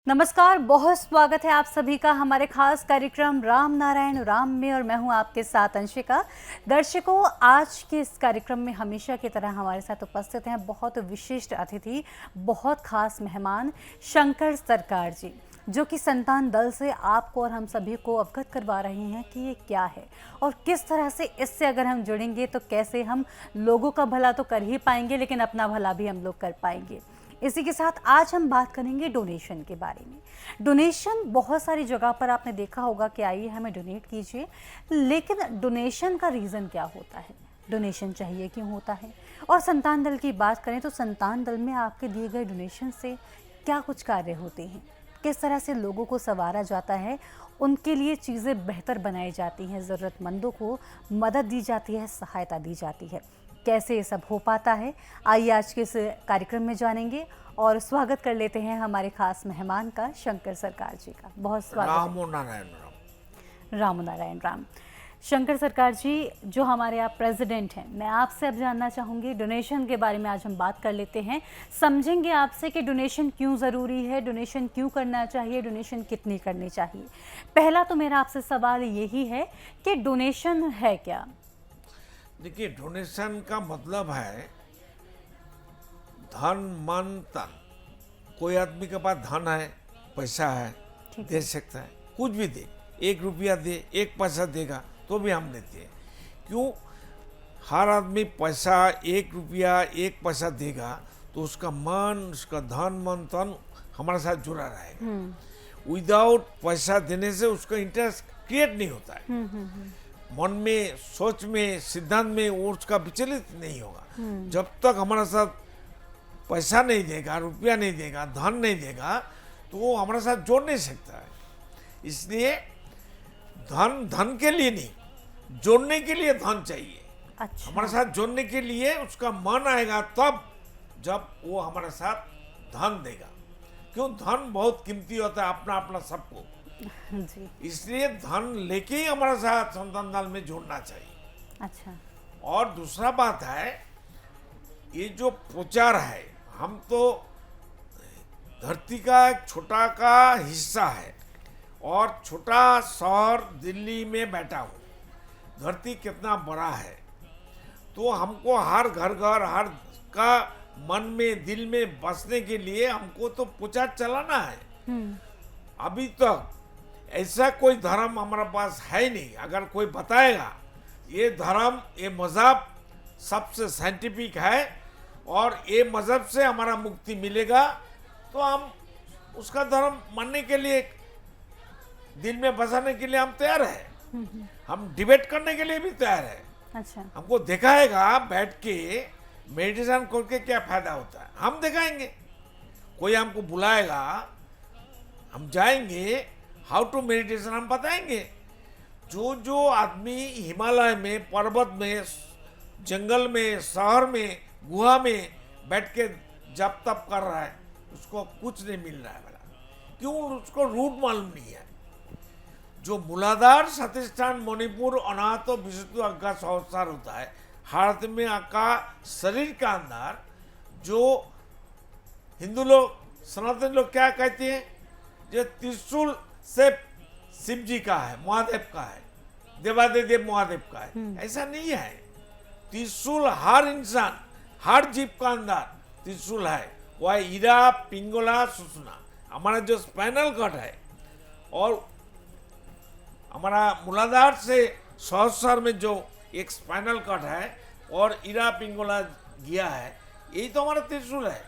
नमस्कार, बहुत स्वागत है आप सभी का हमारे खास कार्यक्रम राम नारायण राम में, और मैं हूं आपके साथ अंशिका। दर्शकों, आज के इस कार्यक्रम में हमेशा की तरह हमारे साथ उपस्थित हैं बहुत विशिष्ट अतिथि, बहुत खास मेहमान शंकर सरकार जी, जो कि संतान दल से आपको और हम सभी को अवगत करवा रहे हैं कि ये क्या है और किस तरह से इससे अगर हम जुड़ेंगे तो कैसे हम लोगों का भला तो कर ही पाएंगे, लेकिन अपना भला भी हम लोग कर पाएंगे। इसी के साथ आज हम बात करेंगे डोनेशन के बारे में। डोनेशन बहुत सारी जगह पर आपने देखा होगा कि आइए हमें डोनेट कीजिए, लेकिन डोनेशन का रीज़न क्या होता है, डोनेशन चाहिए क्यों होता है। और संतान दल की बात करें तो संतान दल में आपके दिए गए डोनेशन से क्या कुछ कार्य होते हैं, किस तरह से लोगों को संवारा जाता है, उनके लिए चीज़ें बेहतर बनाई जाती हैं, ज़रूरतमंदों को मदद दी जाती है, सहायता दी जाती है, कैसे ये सब हो पाता है, आइए आज के इस कार्यक्रम में जानेंगे। और स्वागत कर लेते हैं हमारे खास मेहमान का, शंकर सरकार जी का। बहुत स्वागत है। राम नारायण राम। शंकर सरकार जी, जो हमारे आप प्रेसिडेंट हैं, मैं आपसे अब जानना चाहूँगी डोनेशन के बारे में। आज हम बात कर लेते हैं, समझेंगे आपसे कि डोनेशन क्यों ज़रूरी है, डोनेशन क्यों करना चाहिए, डोनेशन कितनी करनी चाहिए। पहला तो मेरा आपसे सवाल यही है कि डोनेशन है क्या। देखिए, डोनेशन का मतलब है धन मन तन। कोई आदमी के पास धन है, पैसा है, दे सकता है, कुछ भी दे, 1 रुपया दे, 1 पैसा देगा तो भी हम देते हैं। क्यों? हर आदमी पैसा 1 रुपया 1 पैसा देगा तो उसका मन, उसका धन मन तन हमारे साथ जुड़ा रहेगा। विदाउट पैसा देने से उसका इंटरेस्ट क्रिएट नहीं होता है। मन में, सोच में, सिद्धांत में वो उसका विचलित नहीं होगा। जब तक हमारे साथ पैसा नहीं देगा, रुपया नहीं देगा, धन नहीं देगा, तो वो हमारे साथ जोड़ नहीं सकता है। इसलिए धन के लिए नहीं, जोड़ने के लिए धन चाहिए। अच्छा। हमारे साथ जोड़ने के लिए उसका मन आएगा तब, जब वो हमारे साथ धन देगा। क्यों? धन बहुत कीमती होता है अपना अपना सबको जी। इसलिए धन लेके ही हमारे साथ संतान दल में जोड़ना चाहिए। अच्छा। और दूसरा बात है, ये जो प्रचार है, हम तो धरती का एक छोटा का हिस्सा है और छोटा शहर दिल्ली में बैठा हूँ। धरती कितना बड़ा है, तो हमको हर घर घर, हर का मन में, दिल में बसने के लिए हमको तो प्रचार चलाना है। अभी तक ऐसा कोई धर्म हमारे पास है नहीं। अगर कोई बताएगा ये धर्म, ये मजहब सबसे साइंटिफिक है और ये मजहब से हमारा मुक्ति मिलेगा, तो हम उसका धर्म मानने के लिए, दिल में बसाने के लिए हम तैयार है। हम डिबेट करने के लिए भी तैयार है। अच्छा। हमको दिखाएगा बैठ के मेडिटेशन करके क्या फायदा होता है, हम दिखाएंगे। कोई हमको बुलाएगा, हम जाएंगे, हाउ टू मेडिटेशन हम बताएंगे। जो आदमी हिमालय में, पर्वत में, जंगल में, शहर में, गुहा में बैठ के जप तप कर रहा है, उसको कुछ नहीं मिल रहा है बड़ा। क्यों? उसको रूट मालूम नहीं है। जो मूलाधार, सतिष्ठान, मणिपुर, अनाहत विशुद्धि का संसार होता है, हाथ में का शरीर का अंदर, जो हिंदू लोग, सनातन लोग क्या कहते हैं, जो त्रिशूल से शिव जी का है, महादेव का है, देवादिदेव महादेव का है। ऐसा नहीं है। त्रिशूल हर इंसान, हर जीव का अंदर त्रिशूल है। वह ईरा, पिंगला, सुषुम्ना, हमारा जो स्पाइनल कॉर्ड है और हमारा मूलाधार से सहस्र में जो एक स्पाइनल कॉर्ड है और ईरा, पिंगला गया है, यही तो हमारा त्रिशूल है।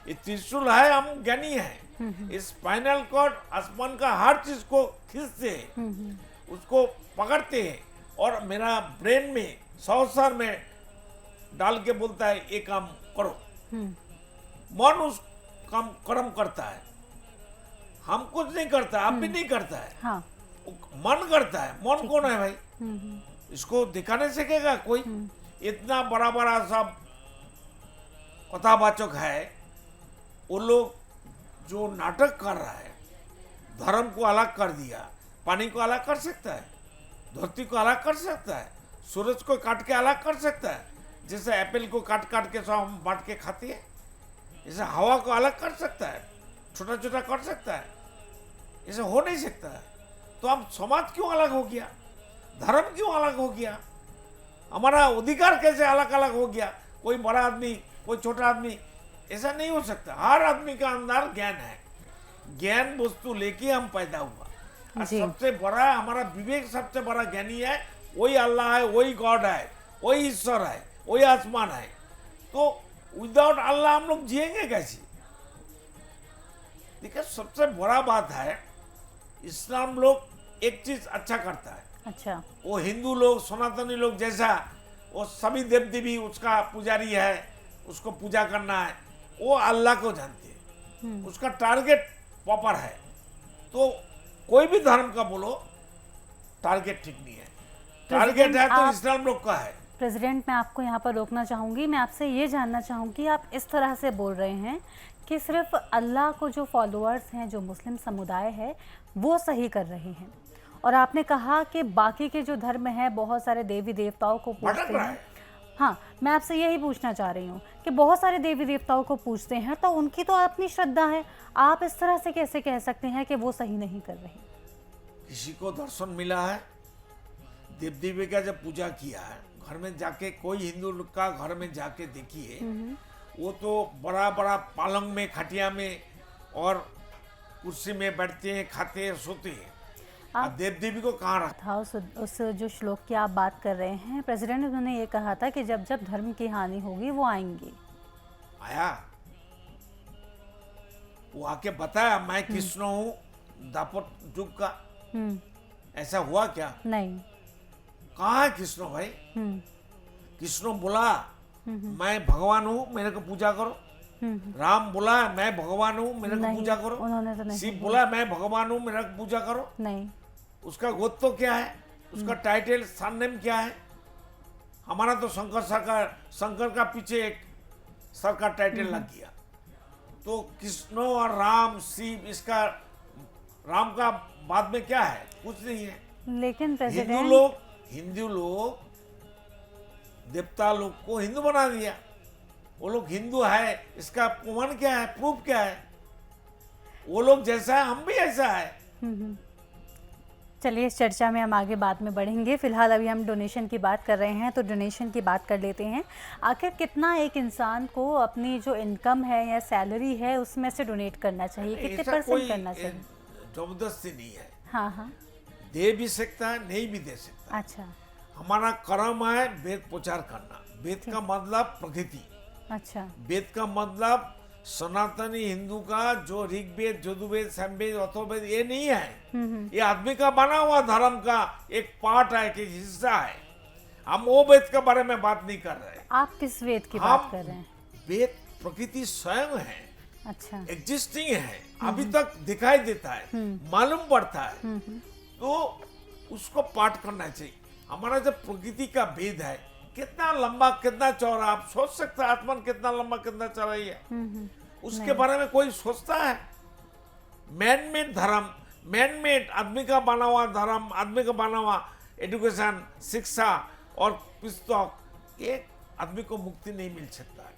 ये त्रिशूल है, हम ज्ञानी है। इस स्पाइनल कॉर्ड आसमान का हर चीज को खींचते हैं, उसको पकड़ते हैं और मेरा ब्रेन में, सहस्र में डाल के बोलता है ये काम करो। मन उस काम कर्म करता है, हम कुछ नहीं करता, आप भी नहीं करता है। हाँ। मन करता है। मन कौन है भाई? इसको दिखाने सकेगा कोई? इतना बड़ा बड़ा सब कथावाचक है, वो लोग जो नाटक कर रहा है, धर्म को अलग कर दिया, पानी को अलग कर सकता है, धरती को अलग कर सकता है, सूरज को काट के अलग कर सकता है, जैसे एप्पल को काट काट के सब हम बांट के खाते हैं, जैसे हवा को अलग कर सकता है, छोटा छोटा कर सकता है, ऐसे हो नहीं सकता है। तो अब समाज क्यों अलग हो गया, धर्म क्यों अलग हो गया, हमारा अधिकार कैसे अलग अलग हो गया, कोई बड़ा आदमी कोई छोटा आदमी, ऐसा नहीं हो सकता। हर आदमी का अंदर ज्ञान है, ज्ञान वस्तु लेके हम पैदा हुआ, और जी। सबसे बड़ा हमारा विवेक, सबसे बड़ा ज्ञानी है, वही अल्लाह है, वही गॉड है, वही ईश्वर है, वही आसमान है। तो विदाउट अल्लाह हम लोग जिएंगे कैसे? देखिए सबसे बड़ा बात है, इस्लाम लोग एक चीज अच्छा करता है, अच्छा। वो हिंदू लोग सनातनी लोग जैसा वो सभी देव देवी उसका पुजारी है, उसको पूजा करना है, वो अल्लाह को जानते हैं, उसका टारगेट प्रॉपर है। तो कोई भी धर्म का बोलो टारगेट ठीक नहीं है, टारगेट है तो आप- इस्लाम लोग का है। प्रेसिडेंट, मैं आपको यहाँ पर रोकना चाहूँगी। मैं आपसे ये जानना चाहूँगी, आप इस तरह से बोल रहे हैं कि सिर्फ अल्लाह को जो फॉलोअर्स हैं, जो मुस्लिम समुदाय है, वो सही कर रहे हैं, और आपने कहा कि बाकी के जो धर्म हैं बहुत सारे देवी देवताओं को भटक पूजते रहा हैं। है। हाँ, मैं आपसे यही पूछना चाह रही हूँ कि बहुत सारे देवी देवताओं को पूजते हैं, तो उनकी तो अपनी श्रद्धा है, आप इस तरह से कैसे कह सकते हैं कि वो सही नहीं कर रहे? किसी को दर्शन मिला है, देव देवी का जब पूजा किया है, घर में जाके कोई हिंदू लोग का घर में जाके देखिए, वो तो बड़ा बड़ा पालंग में, खटिया में और कुर्सी में बैठते हैं, खाते हैं, सोते हैं। अब देव देवी को कहाँ रखा? था उस जो श्लोक की आप बात कर रहे हैं, प्रेसिडेंट उन्होंने ये कहा था कि जब जब धर्म की हानि होगी वो आएंगे। आया, वो आके बताया मैं कृष्ण हूँ, दापट युग का। हम्म। ऐसा हुआ क्या? नहीं। कहाँ है कृष्ण भाई? हम्म। कृष्ण बोला मैं भगवान हूँ, मेरे को पूजा करो। राम बोला मैं भगवान हूँ, मेरे को नहीं, पूजा करो। उन्होंने तो नहीं शिव बोला मैं भगवान हूँ, मेरे को पूजा करो। नहीं। उसका गोत्र तो क्या है, उसका टाइटल सरनेम क्या है? हमारा तो शंकर का पीछे एक सर का टाइटल लग गया। तो कृष्ण और राम शिव, इसका राम का बाद में क्या है? कुछ नहीं है। लेकिन प्रेसिडेंट, हिंदू लोग देवता लोग को हिंदू बना दिया, वो लोग हिंदू है, इसका प्रमाण क्या है, प्रूफ क्या है? वो लोग जैसा है हम भी ऐसा है। चलिए इस चर्चा में हम आगे बाद में बढ़ेंगे। फिलहाल अभी हम डोनेशन की बात कर रहे हैं, तो डोनेशन की बात कर लेते हैं। आखिर कितना एक इंसान को अपनी जो इनकम है या सैलरी है उसमें से डोनेट करना चाहिए, कितने ऐसा परसेंट कोई करना चाहिए? जबरदस्ती नहीं है, हाँ हाँ। दे भी सकता है, नहीं भी दे सकता। अच्छा। हमारा कर्म है वेद प्रचार करना। वेद का मतलब प्रकृति, अच्छा। वेद का मतलब सनातनी हिंदू का जो ऋग्वेद, यजुर्वेद, सामवेद, अथर्ववेद, ये नहीं है। ये आदमी का बना हुआ धर्म का एक पार्ट है, एक हिस्सा है। हम वो वेद के बारे में बात नहीं कर रहे। आप किस वेद की बात कर रहे हैं? वेद प्रकृति स्वयं है, अच्छा। एग्जिस्टिंग है, अभी तक दिखाई देता है, मालूम पड़ता है, तो उसको पाठ करना चाहिए। हमारा जब प्रकृति का भेद है, कितना लंबा कितना चौड़ा, आप सोच सकते हैं आसमान कितना लंबा कितना चौड़ा ही है, उसके बारे में कोई सोचता है? मैन मेड धर्म, मैन मेड आदमी का बना हुआ धर्म, आदमी का बना हुआ एजुकेशन, शिक्षा और पुस्तक, ये आदमी को मुक्ति नहीं मिल सकता है।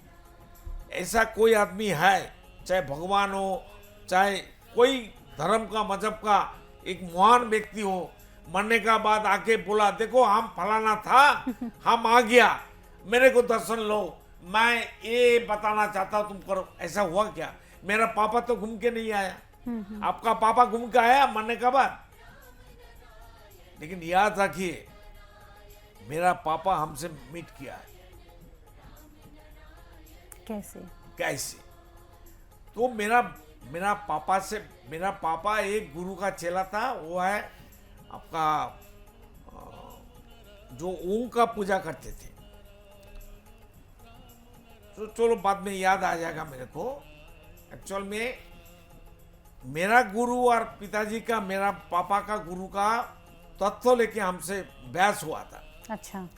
ऐसा कोई आदमी है, चाहे भगवान हो, चाहे कोई धर्म का, मजहब का एक महान व्यक्ति हो, मरने का बाद आके बोला देखो हम फलाना था, हम आ गया, मेरे को दर्शन लो, मैं ये बताना चाहता हूं तुम करो। ऐसा हुआ क्या? मेरा पापा तो घूम के नहीं आया, आपका पापा घूम के आया मरने का बाद? लेकिन याद रखिए, मेरा पापा हमसे मीट किया है। कैसे? कैसे? तो मेरा पापा एक गुरु का चेला था, वो है आपका जो ओम का पूजा करते थे। तो चलो बाद में याद आ जाएगा मेरे को। एक्चुअल में मेरा गुरु और पिताजी का, मेरा पापा का गुरु का तत्व लेके हमसे बहस हुआ था। अच्छा।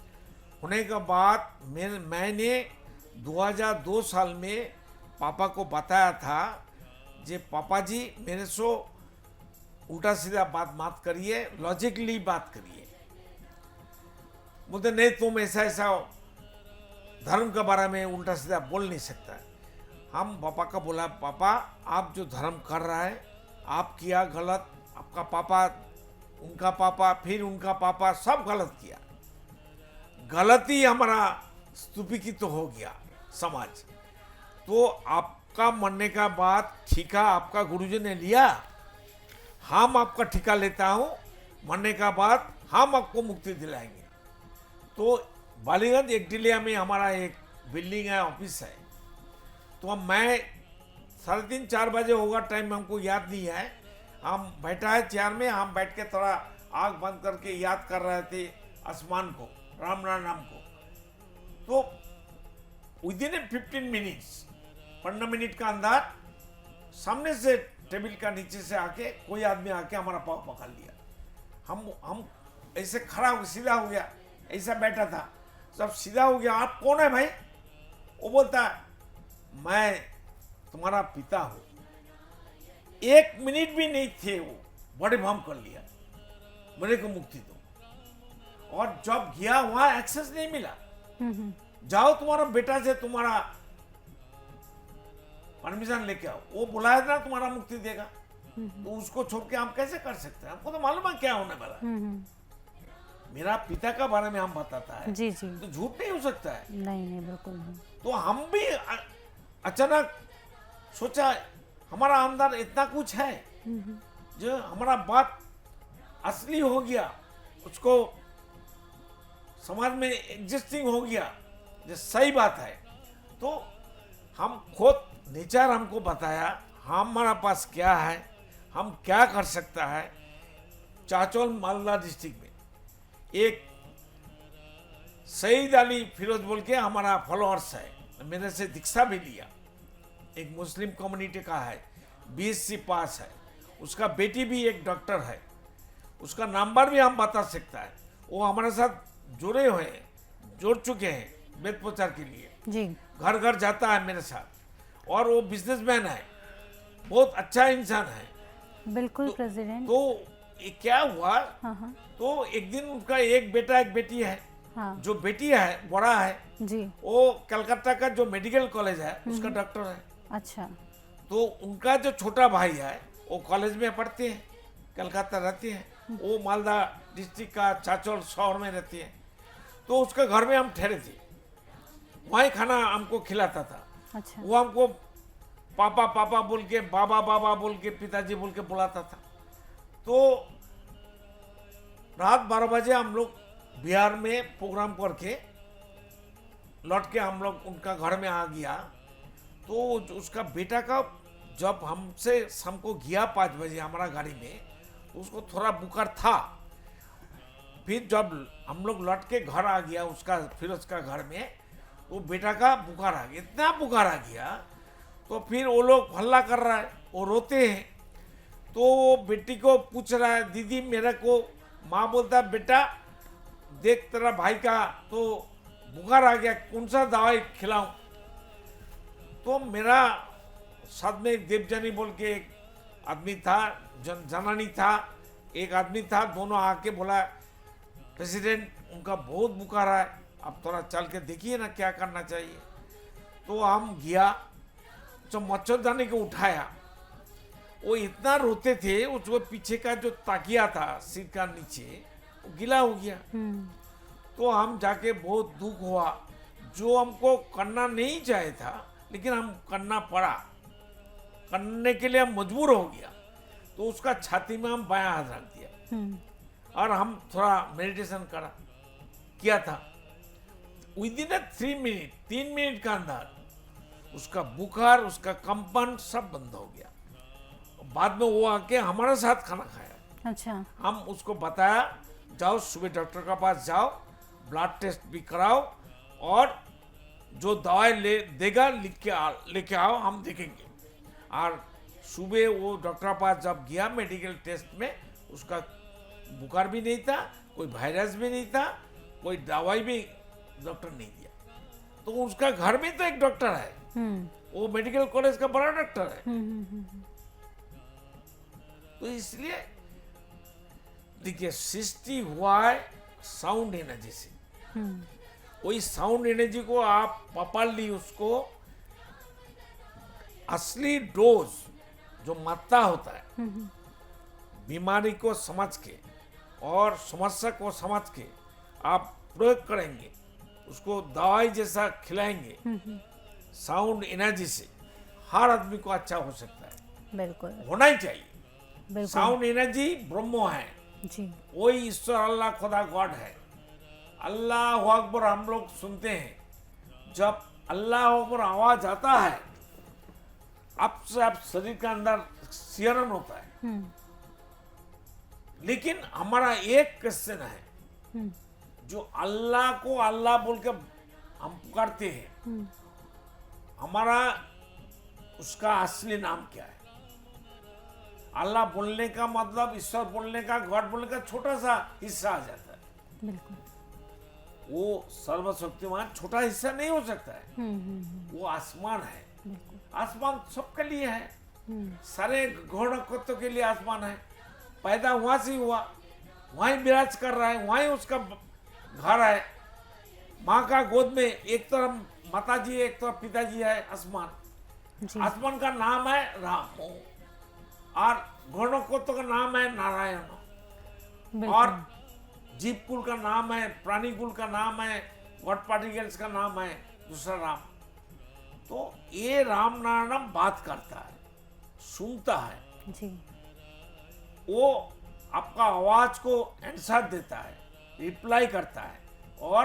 होने के बाद मैंने 2002 साल में पापा को बताया था, जे पापा जी मेरे से उल्टा सीधा बात मत करिए, लॉजिकली बात करिए। बोलते नहीं तुम ऐसा ऐसा धर्म के बारे में उल्टा सीधा बोल नहीं सकता। हम पापा का बोला, पापा आप जो धर्म कर रहा है आप किया गलत, आपका पापा, उनका पापा, फिर उनका पापा, सब गलत किया। गलती हमारा स्तूपित तो हो गया समाज। तो आपका मरने का बाद ठिका आपका गुरुजी ने लिया, हम आपका ठिका लेता हूँ, मरने का बाद हम आपको मुक्ति दिलाएंगे। तो बालीगंज एकडिलिया में हमारा एक बिल्डिंग है, ऑफिस है। तो अब मैं 3:30-4 बजे होगा टाइम, हमको याद नहीं है। हम बैठा है चेयर में, हम बैठ के थोड़ा आँख बंद करके याद कर रहे थे आसमान को, राम नाम को। तो विदिन 15 मिनट्स, 15 मिनट का अंदर सामने से टेबल का नीचे से आके कोई आदमी आके हमारा पाँव पकड़ लिया। हम ऐसे खड़ा हो, सीधा हो गया, ऐसा बैठा था, सब सीधा हो गया। आप कौन है भाई? वो बोलता है मैं तुम्हारा पिता हूं। 1 मिनट भी नहीं थे वो, बड़े भम कर लिया, मेरे को मुक्ति दो। और जब गया वहां एक्सेस नहीं मिला। जाओ तुम्हारा बेटा से तुम्हारा परमिशन लेके आओ, वो बुलाया था तुम्हारा मुक्ति देगा। तो उसको छोड़ के हम कैसे कर सकते हैं? हमको तो मालूम है क्या होने वाला है। मेरा पिता का बारे में हम बताता है जी जी, तो झूठ नहीं हो सकता है। नहीं नहीं बिल्कुल नहीं। तो हम भी अचानक सोचा हमारा अंदर इतना कुछ है जो हमारा बात असली हो गया, उसको समाज में एग्जिस्टिंग हो गया, जो सही बात है। तो हम खुद नेचर हमको बताया हमारा पास क्या है, हम क्या कर सकता है। चाचौल मालदा डिस्ट्रिक्ट में एक सईद अली फिरोज बोल के हमारा फॉलोअर्स है, मेरे से दीक्षा भी लिया, एक मुस्लिम कम्युनिटी का है, BSc पास है, उसका बेटी भी एक डॉक्टर है, उसका नंबर भी हम बता सकता है। वो हमारे साथ जुड़े हुए हैं, जुड़ चुके हैं वेद प्रचार के लिए जी, घर घर जाता है मेरे साथ, और वो बिजनेसमैन है, बहुत अच्छा इंसान है। बिल्कुल प्रेसिडेंट। तो ये क्या हुआ, हाँ हाँ तो एक दिन उनका एक बेटा एक बेटी है। हाँ जो बेटी है बड़ा है, जी, वो कलकत्ता का जो मेडिकल कॉलेज है उसका डॉक्टर है। अच्छा, तो उनका जो छोटा भाई है वो कॉलेज में पढ़ते हैं, कलकत्ता रहते हैं, वो मालदा डिस्ट्रिक्ट का चाचौल शहर में रहते हैं। तो उसका घर में हम ठहरे थे, वहीं खाना हमको खिलाता था। अच्छा, वो हमको पापा पापा बोल के, बाबा बाबा बोल के, पिताजी बोल के बुलाता था। तो रात 12 बजे हम लोग बिहार में प्रोग्राम करके लौट के हम लोग उनका घर में आ गया। तो उसका बेटा का जब हमसे हमको गया 5 बजे हमारा गाड़ी में, तो उसको थोड़ा बुखार था। फिर जब हम लोग लौट के घर आ गया उसका, फिर उसका घर में वो बेटा का बुखार आ गया, इतना बुखार आ गया। तो फिर वो लोग हल्ला कर रहा है, वो रोते हैं। तो वो बेटी को पूछ रहा है, दीदी मेरे को, माँ बोलता है बेटा देख तेरा भाई का तो बुखार आ गया, कौन सा दवाई खिलाऊं? तो मेरा साथ में एक देवजानी बोल के एक आदमी था, जनानी था, एक आदमी था, दोनों आके बोला प्रेसिडेंट उनका बहुत बुखार है, आप थोड़ा चल के देखिए ना क्या करना चाहिए। तो हम गया, जो मच्छरदानी को उठाया, वो इतना रोते थे, उसको पीछे का जो ताकिया था सिर का नीचे वो गीला हो गया। तो हम जाके बहुत दुख हुआ, जो हमको करना नहीं चाहे था लेकिन हम करना पड़ा, करने के लिए हम मजबूर हो गया। तो उसका छाती में हम बायां हाथ रख दिया और हम थोड़ा मेडिटेशन किया था। विदिन 3 मिनट का अंदर उसका बुखार, उसका कंपन सब बंद हो गया। बाद में वो आके हमारे साथ खाना खाया। अच्छा, हम उसको बताया जाओ सुबह डॉक्टर के पास जाओ, ब्लड टेस्ट भी कराओ, और जो दवाई देगा लेके आओ, हम देखेंगे। और सुबह वो डॉक्टर के पास जब गया मेडिकल टेस्ट में, उसका बुखार भी नहीं था, कोई वायरस भी नहीं था, कोई दवाई भी डॉक्टर नहीं दिया। तो उसका घर में तो एक डॉक्टर है, वो मेडिकल कॉलेज का बड़ा डॉक्टर है। तो इसलिए देखिए सृष्टि हुआ है साउंड एनर्जी से, वही साउंड एनर्जी को आप पकड़ ली, उसको असली डोज जो मात्रा होता है बीमारी को समझ के और समस्या को समझ के आप प्रयोग करेंगे, उसको दवाई जैसा खिलाएंगे, साउंड एनर्जी से हर आदमी को अच्छा हो सकता है, बिल्कुल होना ही चाहिए। बिल्कुल साउंड एनर्जी ब्रह्म है, जी वही ईश्वर अल्लाह खुदा गॉड है। अल्लाह अकबर हम लोग सुनते हैं, जब अल्लाह अकबर आवाज आता है अब से आप शरीर के अंदर सिहरन होता है। लेकिन हमारा एक क्वेश्चन है, जो अल्लाह को अल्लाह बोल के हम पुकारते हैं, हमारा उसका असली नाम क्या है? अल्लाह बोलने का मतलब, ईश्वर बोलने का, गॉड बोलने का छोटा सा हिस्सा आ जाता है। बिल्कुल वो सर्वशक्तिमान छोटा हिस्सा नहीं हो सकता है। वो आसमान है, आसमान सबके लिए है, सारे गौण तत्व के लिए आसमान है। पैदा वहां से हुआ, वहीं विराज कर रहा है, वहीं उसका घर है। माँ का गोद में एक तरफ माता जी है, एक तरफ पिताजी है। आसमान, जी आसमान का नाम है राम और गौण तत्व का नाम है नारायण बिल्कुल और जीव कुल का नाम है, प्राणी कुल का नाम है, गॉड पार्टिकल्स का नाम है दूसरा राम। तो ये राम नारायण बात करता है, सुनता है, जी वो आपका आवाज को आंसर देता है, रिप्लाई करता है और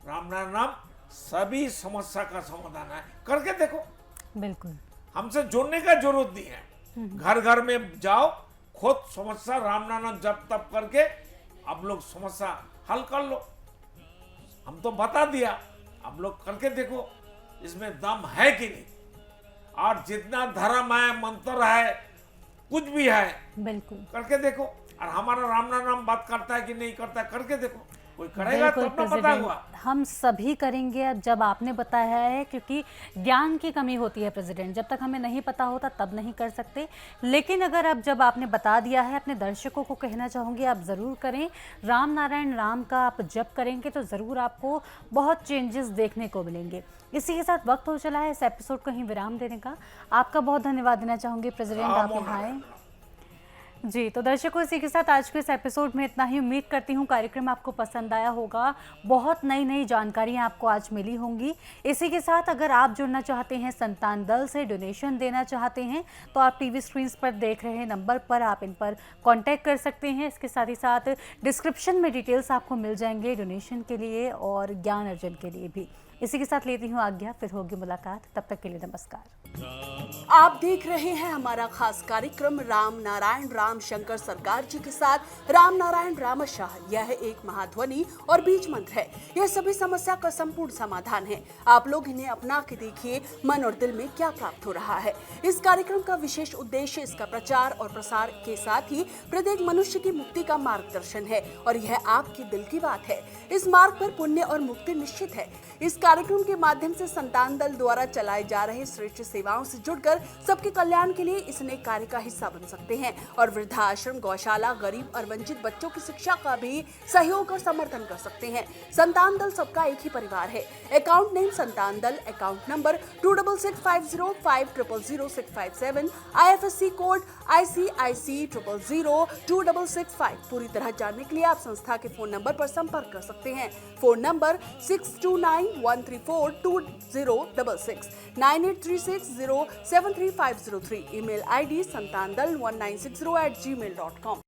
राम नारायण सभी समस्या का समाधान है। करके देखो, बिल्कुल हमसे जोड़ने का जरूरत नहीं है। घर घर में जाओ, खुद समस्या राम नारायण जप तप करके आप लोग समस्या हल कर लो। हम तो बता दिया, आप लोग करके देखो इसमें दम है कि नहीं। और जितना धर्म है, मंत्र है, कुछ भी है, बिल्कुल करके देखो। और हमारा राम नाम बात करता है कि नहीं करता है, करके देखो। कोई करेगा तो बिल्कुल अपना पता हुआ। प्रेसिडेंट, हम सभी करेंगे अब जब आपने बताया है, क्योंकि ज्ञान की कमी होती है प्रेसिडेंट, जब तक हमें नहीं पता होता तब नहीं कर सकते। लेकिन अगर अब जब आपने बता दिया है, अपने दर्शकों को कहना चाहूँगी आप ज़रूर करें। राम नारायण राम का आप जप करेंगे तो ज़रूर आपको बहुत चेंजेस देखने को मिलेंगे। इसी के साथ वक्त हो चला है इस एपिसोड को ही विराम देने का। आपका बहुत धन्यवाद देना चाहूँगी प्रेसिडेंट, आप यहाँ आए। जी, तो दर्शकों इसी के साथ आज के इस एपिसोड में इतना ही। उम्मीद करती हूँ कार्यक्रम आपको पसंद आया होगा, बहुत नई नई जानकारियाँ आपको आज मिली होंगी। इसी के साथ अगर आप जुड़ना चाहते हैं संतान दल से, डोनेशन देना चाहते हैं, तो आप टीवी स्क्रीन पर देख रहे हैं नंबर पर आप इन पर कांटेक्ट कर सकते हैं। इसके साथ ही साथ डिस्क्रिप्शन में डिटेल्स आपको मिल जाएंगे डोनेशन के लिए और ज्ञान अर्जन के लिए भी। इसी के साथ लेती हूँ आज्ञा, फिर होगी मुलाकात, तब तक के लिए नमस्कार। आप देख रहे हैं हमारा खास कार्यक्रम राम नारायण राम शंकर सरकार जी के साथ राम नारायण रामशाह। यह एक महाध्वनि और बीज मंत्र है। यह सभी समस्या का संपूर्ण समाधान है। आप लोग इन्हें अपना के देखिए, मन और दिल में क्या प्राप्त हो रहा है। इस कार्यक्रम का विशेष उद्देश्य इसका प्रचार और प्रसार के साथ ही प्रत्येक मनुष्य की मुक्ति का मार्गदर्शन है और यह आपके दिल की बात है। इस मार्ग पर पुण्य और मुक्ति निश्चित है। इस कार्यक्रम के माध्यम से संतान दल द्वारा चलाए जा रहे श्रेष्ठ सेवाओं से जुड़कर सबके कल्याण के लिए इस नए कार्य का हिस्सा बन सकते हैं और वृद्धाश्रम, गौशाला, गरीब और वंचित बच्चों की शिक्षा का भी सहयोग और समर्थन कर सकते हैं। संतान दल सबका एक ही परिवार है। अकाउंट नेम संतान दल, account number 266505000657, IFSC code ICIC 000265। पूरी तरह जानने के लिए आप संस्था के फोन नंबर पर संपर्क कर सकते हैं। Phone number 6291342066, 9836073503। Email ID santandal1960@gmail.com।